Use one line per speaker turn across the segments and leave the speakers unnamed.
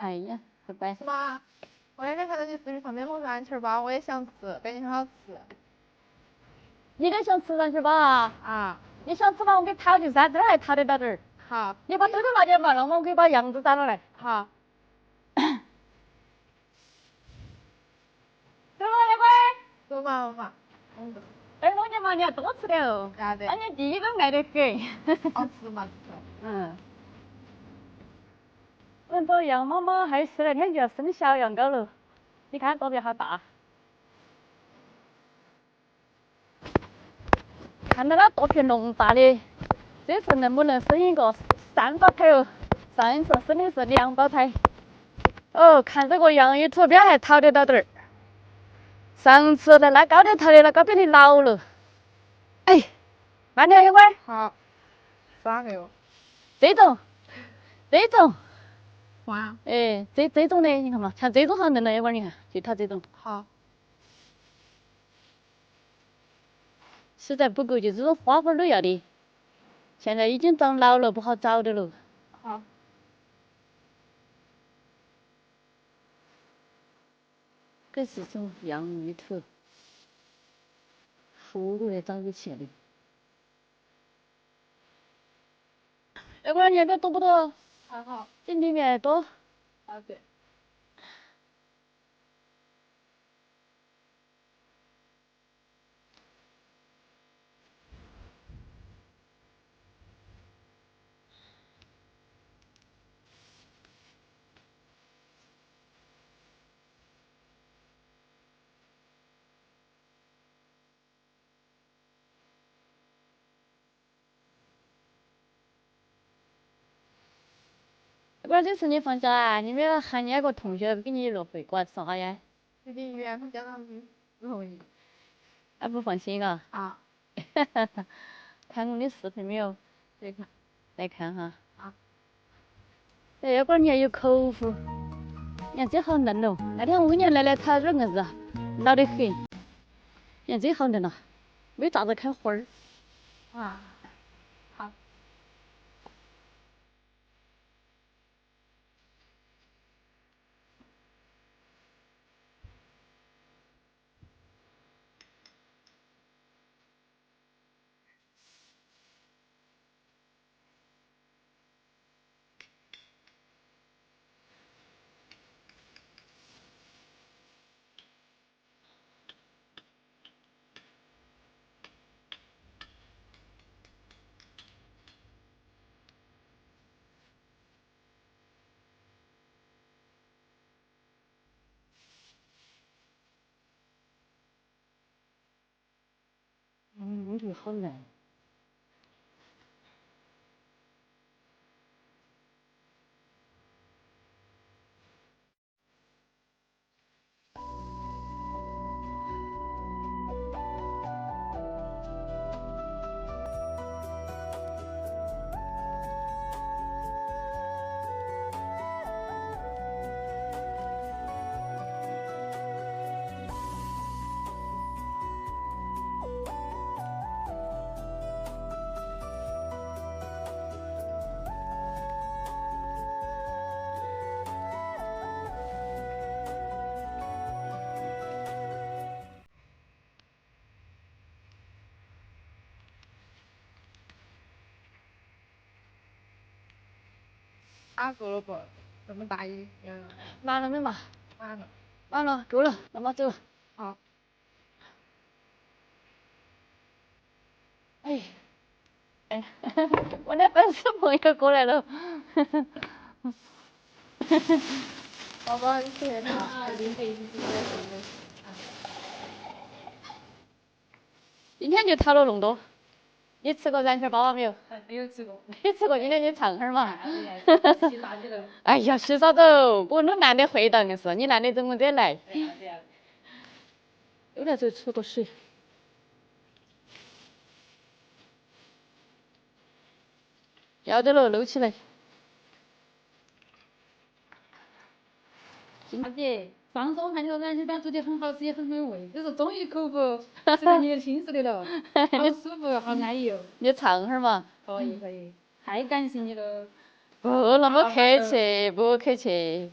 哎呀，拜拜。
妈，我那天看到你视频上面弄软球包，我也想吃，感觉很好吃。
你也想吃软球包啊？
啊。
你想吃嘛，我给你淘去噻，这儿还淘得到点儿。
好。
你把兜兜拿点嘛，那么我可以把杨子打了来。
好。
走了，乖乖。
走嘛妈。
弄点嘛，你要多吃点哦。
咋的？
那你弟都爱得很。
好吃嘛？
嗯。闻到杨妈妈还10来天就要生小羊羔了，你看多别好大。看到那肚皮隆大的，这次能不能生一个3胞胎哦？上一次生的是2胞胎。哦，看这个羊与图标还淘得到点儿。上次在那高头淘的那个被你挠了。哎，慢点，乖。
好。啥个哟？
这种。
哇。
哎，这种的，你看嘛，像这种好嫩了一会儿，你看，就淘这种。
好。
实在不够就这种花花都要的，现在已经长老了，不好找的了。
好。
这是种洋芋头，熟了的早就切的。要不然你那边多不多？
还好。
这里面多。
好的。
要不然这次你放假啊，你没有喊你那个同学给你落会馆啥呀？
最近缘分讲到不容易。
还不放心啊？
啊。
看过你视频没有？
再看。
来看哈。
啊。
哎，要不然你还有口福。你看这好嫩哦，那天我给你奶奶炒这硬子，老得很。你看这好嫩啊，没咋子开花儿。
啊。好。
我觉得好嫩。
啊，够了不？这么大一。
完了没嘛？
完了。
完了，够了，那么走。
好。
哎，我那粉丝朋友过来了。
宝宝，你谢谢他。
今天就淘了那么多。你吃过软球包没有？
没有吃过。
没吃过，今天你尝会儿嘛。
洗啥去了？
哎呀，洗啥子？我都难得会到硬是，你难得整我这来。又来这出个水。要得了，搂起来。
大姐，上次我看你说软球包煮的很好吃，也很美味，这是终于口福吃到你的亲手的了，好舒服，好安逸哦。
你尝会儿嘛。
可以可以，太感谢你了。
不那么客气，不客气。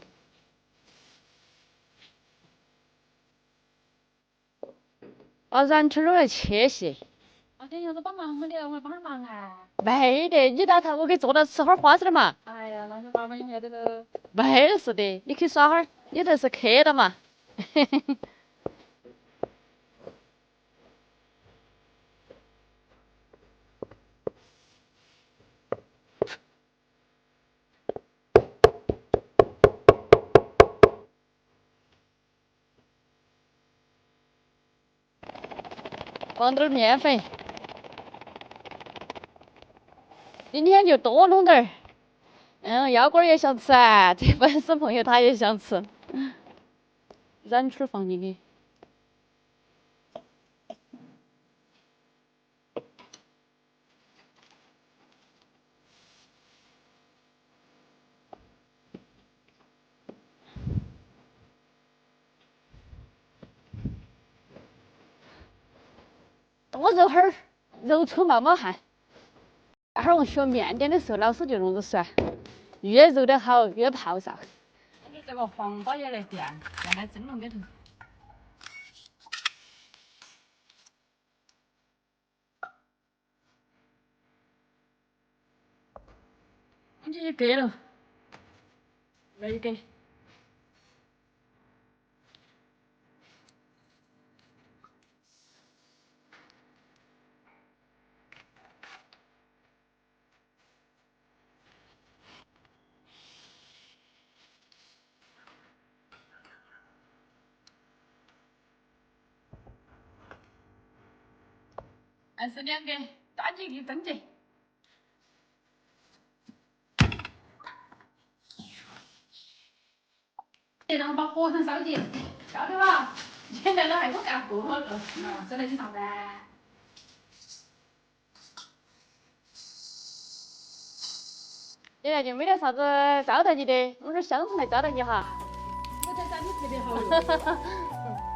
把燃气弄来切细。
啊，等一下子帮忙的，我帮点忙啊。
没得，你打头，我给你做到吃会儿花生的嘛。
哎呀，那就麻烦你得了。
没事的，你去耍会儿，你这是客的嘛。放点儿面粉，今天就多弄点儿。腰果儿也想吃啊，这粉丝朋友他也想吃。燃气放进去。多揉会儿，揉出冒冒汗。待会儿我学面点的时候，老师就弄着说，越揉得好，越泡臊。
你这个黄包也来垫在蒸笼里头。你就给了，没给。22个，抓紧给蒸起。然后把火上烧起，晓得吧？现在都还给我干活了，走来去上班。
现在就没得啥子招待你的，弄点香肠来招待你哈。
我在长得特别好哟。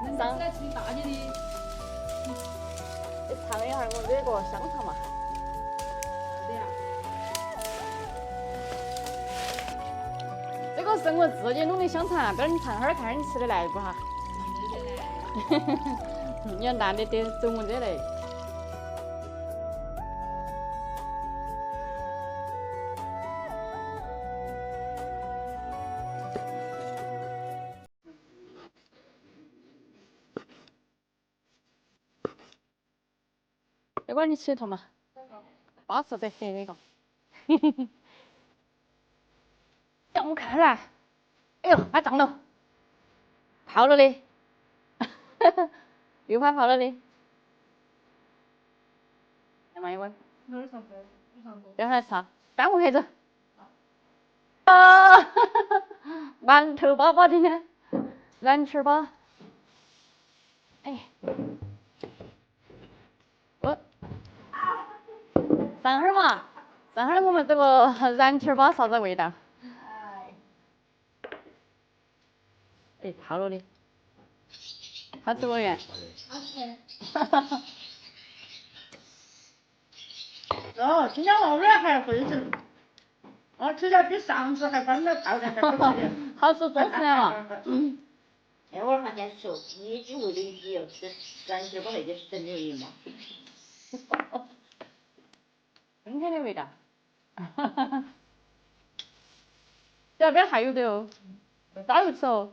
能吃来吃大点的。
你尝一下我这个香肠嘛。
对呀。
这个是我自己弄的香肠，不然你尝哈儿看你吃得来不哈？
对的嘞。
你要难得得走我这来。这个你吃一坨嘛，巴适得很那个。让我看来，哎呦，还胀了，泡了的，又泡了的。来嘛一碗，
哪儿上班？你上过？
让他擦，半个盒子。啊，馒头粑粑的呢，燃气粑。哎，我上哈儿嘛，上哈儿我们这个燃气粑啥子味道？哎，泡了的，好吃不圆？哈哈哈。
哦，今天我们还会整，吃起来比上次还翻了泡的还好吃。
好吃多吃点嘛。
那会儿还在说，你就为了你要吃燃气粑那个是真的人嘛？
春天的味道。这边还有的哦，早就吃哦。